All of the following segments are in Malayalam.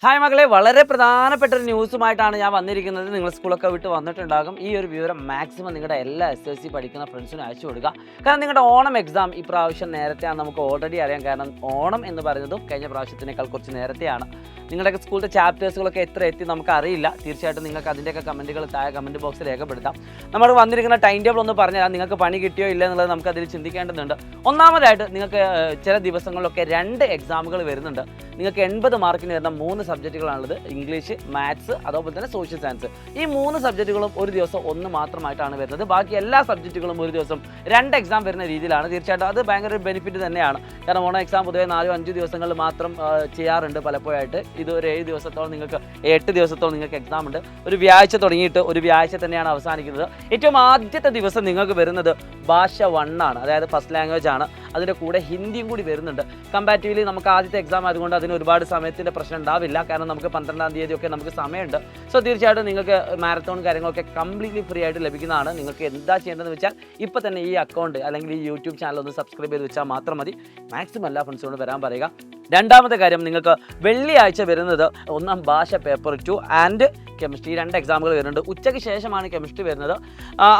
ഹായ് മകളെ, വളരെ പ്രധാനപ്പെട്ട ഒരു ന്യൂസുമായിട്ടാണ് ഞാൻ വന്നിരിക്കുന്നത്. നിങ്ങൾ സ്കൂളൊക്കെ വിട്ട് വന്നിട്ടുണ്ടാകും. ഈ ഒരു വിവരം മാക്സിമം നിങ്ങളുടെ എല്ലാ SSLC പഠിക്കുന്ന ഫ്രണ്ട്സിനും അയച്ചു കൊടുക്കുക. കാരണം നിങ്ങളുടെ ഓണം എക്സാം ഈ പ്രാവശ്യം നേരത്തെയാണ്, നമുക്ക് ഓൾറെഡി അറിയാം. കാരണം ഓണം എന്ന് പറയുന്നതും കഴിഞ്ഞ പ്രാവശ്യത്തിനേക്കാൾ കുറച്ച് നേരത്തെയാണ്. നിങ്ങളുടെയൊക്കെ സ്കൂളിലെ ചാപ്റ്റേഴ്സുകളൊക്കെ എത്ര എത്തി നമുക്ക് അറിയില്ല. തീർച്ചയായിട്ടും നിങ്ങൾക്ക് അതിൻ്റെയൊക്കെ കമൻറ്റുകൾ താഴെ കമൻറ്റ് ബോക്സിൽ രേഖപ്പെടുത്താം. നമ്മൾ വന്നിരിക്കുന്ന ടൈം ടേബിൾ ഒന്ന് പറഞ്ഞാൽ നിങ്ങൾക്ക് പണി കിട്ടിയോ ഇല്ല എന്നുള്ളത് നമുക്ക് അതിൽ ചിന്തിക്കേണ്ടതുണ്ട്. ഒന്നാമതായിട്ട് നിങ്ങൾക്ക് ചില ദിവസങ്ങളിലൊക്കെ 2 എക്സാമുകൾ വരുന്നുണ്ട്. നിങ്ങൾക്ക് 80 മാർക്കിന് വരുന്ന 3 സബ്ജക്റ്റുകളാണുള്ളത്. ഇംഗ്ലീഷ്, മാത്സ്, അതുപോലെ തന്നെ സോഷ്യൽ സയൻസ്. ഈ 3 സബ്ജക്റ്റുകളും ഒരു ദിവസം 1 മാത്രമായിട്ടാണ് വരുന്നത്. ബാക്കി എല്ലാ സബ്ജക്റ്റുകളും ഒരു ദിവസം 2 എക്സാം വരുന്ന രീതിയിലാണ്. തീർച്ചയായിട്ടും അത് ഭയങ്കര ഒരു ബെനിഫിറ്റ് തന്നെയാണ്. കാരണം ഓണം എക്സാം പൊതുവെ 4-5 ദിവസങ്ങളിൽ മാത്രം ചെയ്യാറുണ്ട് പലപ്പോഴായിട്ട്. ഇത് ഒരു 7 ദിവസത്തോളം നിങ്ങൾക്ക് 8 ദിവസത്തോളം നിങ്ങൾക്ക് എക്സാം ഉണ്ട്. ഒരു വ്യാഴ്ച തുടങ്ങിയിട്ട് ഒരു വ്യാഴ്ച തന്നെയാണ് അവസാനിക്കുന്നത്. ഏറ്റവും ആദ്യത്തെ ദിവസം നിങ്ങൾക്ക് വരുന്നത് ഭാഷ 1 ആണ്, അതായത് ഫസ്റ്റ് ലാംഗ്വേജ് ആണ്. അതിൻ്റെ കൂടെ ഹിന്ദിയും കൂടി വരുന്നുണ്ട്. കമ്പാരിറ്റീവ്ലി നമുക്ക് ആദ്യത്തെ എക്സാം ആയതുകൊണ്ട് അതിന് ഒരുപാട് സമയത്തിൻ്റെ പ്രശ്നം ഉണ്ടാവില്ല. കാരണം നമുക്ക് 12-ാം തീയതിയൊക്കെ നമുക്ക് സമയമുണ്ട്. സോ തീർച്ചയായിട്ടും നിങ്ങൾക്ക് മാരത്തോൺ കാര്യങ്ങളൊക്കെ കംപ്ലീറ്റ്ലി ഫ്രീ ആയിട്ട് ലഭിക്കുന്നതാണ്. നിങ്ങൾക്ക് എന്താ ചെയ്യേണ്ടതെന്ന് വെച്ചാൽ ഇപ്പോൾ തന്നെ ഈ അക്കൗണ്ട് അല്ലെങ്കിൽ ഈ യൂട്യൂബ് ചാനൽ ഒന്ന് സബ്സ്ക്രൈബ് ചെയ്ത് വെച്ചാൽ മാത്രം മതി. മാക്സിമം എല്ലാ ഫ്രണ്ട്സിനോട് വരാൻ പറയുക. രണ്ടാമത്തെ കാര്യം, നിങ്ങൾക്ക് വെള്ളിയാഴ്ച വരുന്നത് 1ാം ഭാഷ പേപ്പർ 2 ആൻഡ് കെമിസ്ട്രി 2 എക്സാമുകൾ വരുന്നുണ്ട്. ഉച്ചയ്ക്ക് ശേഷമാണ് കെമിസ്ട്രി വരുന്നത്.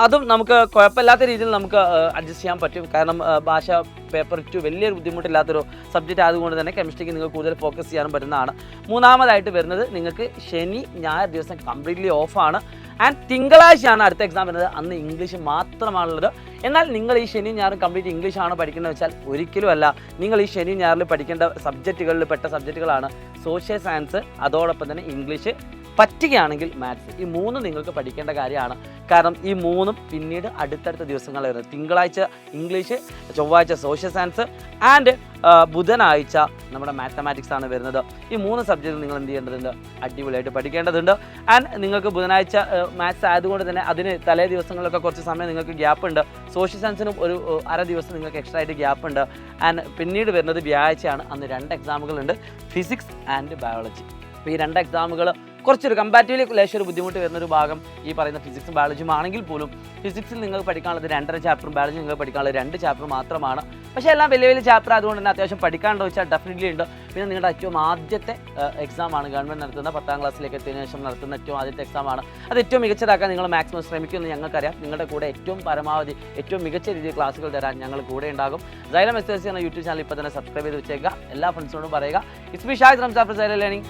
അതും നമുക്ക് കുഴപ്പമില്ലാത്ത രീതിയിൽ നമുക്ക് അഡ്ജസ്റ്റ് ചെയ്യാൻ പറ്റും. കാരണം ഭാഷ പേപ്പർ 2 വലിയൊരു ബുദ്ധിമുട്ടില്ലാത്തൊരു സബ്ജക്റ്റ് ആയതുകൊണ്ട് തന്നെ കെമിസ്ട്രിക്ക് നിങ്ങൾക്ക് കൂടുതൽ ഫോക്കസ് ചെയ്യാനും പറ്റുന്നതാണ്. മൂന്നാമതായിട്ട് വരുന്നത് നിങ്ങൾക്ക് ശനി ഞായർ ദിവസം കംപ്ലീറ്റ്ലി ഓഫാണ്. ആൻഡ് തിങ്കളാഴ്ചയാണ് അടുത്ത എക്സാം വരുന്നത്. അന്ന് ഇംഗ്ലീഷ് മാത്രമാണുള്ളത്. എന്നാൽ നിങ്ങൾ ഈ ശനി ഞായറും കംപ്ലീറ്റ് ഇംഗ്ലീഷ് ആണ് പഠിക്കുന്നത് വെച്ചാൽ ഒരിക്കലും അല്ല. നിങ്ങൾ ഈ ശനി ഞായറിൽ പഠിക്കേണ്ട സബ്ജക്റ്റുകളിൽ പെട്ട സബ്ജക്റ്റുകളാണ് സോഷ്യൽ സയൻസ്, അതോടൊപ്പം തന്നെ ഇംഗ്ലീഷ്, പറ്റുകയാണെങ്കിൽ മാത്സ്. ഈ 3 നിങ്ങൾക്ക് പഠിക്കേണ്ട കാര്യമാണ്. കാരണം ഈ 3ഉം പിന്നീട് അടുത്തടുത്ത ദിവസങ്ങളിൽ വരുന്നത്. തിങ്കളാഴ്ച ഇംഗ്ലീഷ്, ചൊവ്വാഴ്ച സോഷ്യൽ സയൻസ് ആൻഡ് ബുധനാഴ്ച നമ്മുടെ മാത്തമാറ്റിക്സ് ആണ് വരുന്നത്. ഈ 3 സബ്ജക്റ്റ് നിങ്ങൾ എന്ത് ചെയ്യേണ്ടതുണ്ട്? അടിപൊളിയായിട്ട് പഠിക്കേണ്ടതുണ്ട്. ആൻഡ് നിങ്ങൾക്ക് ബുധനാഴ്ച മാത്സ് ആയതുകൊണ്ട് തന്നെ അതിന് തലേ ദിവസങ്ങളിലൊക്കെ കുറച്ച് സമയം നിങ്ങൾക്ക് ഗ്യാപ്പ് ഉണ്ട്. സോഷ്യൽ സയൻസിനും ഒരു അര ദിവസം നിങ്ങൾക്ക് എക്സ്ട്രാ ആയിട്ട് ഗ്യാപ്പ് ഉണ്ട്. ആൻഡ് പിന്നീട് വരുന്നത് വ്യാഴാഴ്ചയാണ്. അന്ന് 2 എക്സാമുകളുണ്ട്, ഫിസിക്സ് ആൻഡ് ബയോളജി. അപ്പോൾ ഈ 2 എക്സാമുകൾ കുറച്ചൊരു കമ്പാരിറ്റീവ്ലി ലേശൊരു ബുദ്ധിമുട്ട് വരുന്നൊരു ഭാഗം ഈ പറയുന്ന ഫിസിക്സും ബയോളജിയും ആണെങ്കിൽ പോലും ഫിസിക്സിൽ നിങ്ങൾക്ക് പഠിക്കാനുള്ളത് 2.5 ചാപ്റ്ററും ബയോളജി നിങ്ങൾക്ക് പഠിക്കാനുള്ളത് 2 ചാപ്റ്റർ മാത്രമാണ്. പക്ഷേ എല്ലാം വലിയ വലിയ ചാപ്റ്റർ ആയതുകൊണ്ട് തന്നെ അത്യാവശ്യം പഠിക്കാനുണ്ടോ വെച്ചാൽ ഡെഫിനറ്റ്ലി ഉണ്ട്. പിന്നെ നിങ്ങളുടെ ഏറ്റവും ആദ്യത്തെ എക്സാമാണ് ഗവൺമെൻറ് നടത്തുന്ന 10ാം ക്ലാസ്സിലേക്ക് എത്തിയതിനു ശേഷം നടത്തുന്ന ഏറ്റവും ആദ്യത്തെ എക്സാമാണ്. അത് ഏറ്റവും മികച്ചതാക്കാൻ നിങ്ങൾ മാക്സിമം ശ്രമിക്കുമെന്ന് ഞങ്ങൾക്കറിയാം. നിങ്ങളുടെ കൂടെ ഏറ്റവും പരമാവധി ഏറ്റവും മികച്ച രീതിയിൽ ക്ലാസ്സുകൾ തരാൻ ഞങ്ങൾ കൂടെ ഉണ്ടാകും. Xylem SSLC എന്ന യൂട്യൂബ് ചാനൽ ഇപ്പോൾ തന്നെ സബ്സ്ക്രൈബ് ചെയ്ത് വെച്ചേക്കുക. എല്ലാ ഫ്രണ്ട്സിനോടും പറയുക. It's me Shahid Ramza from Xylem learning.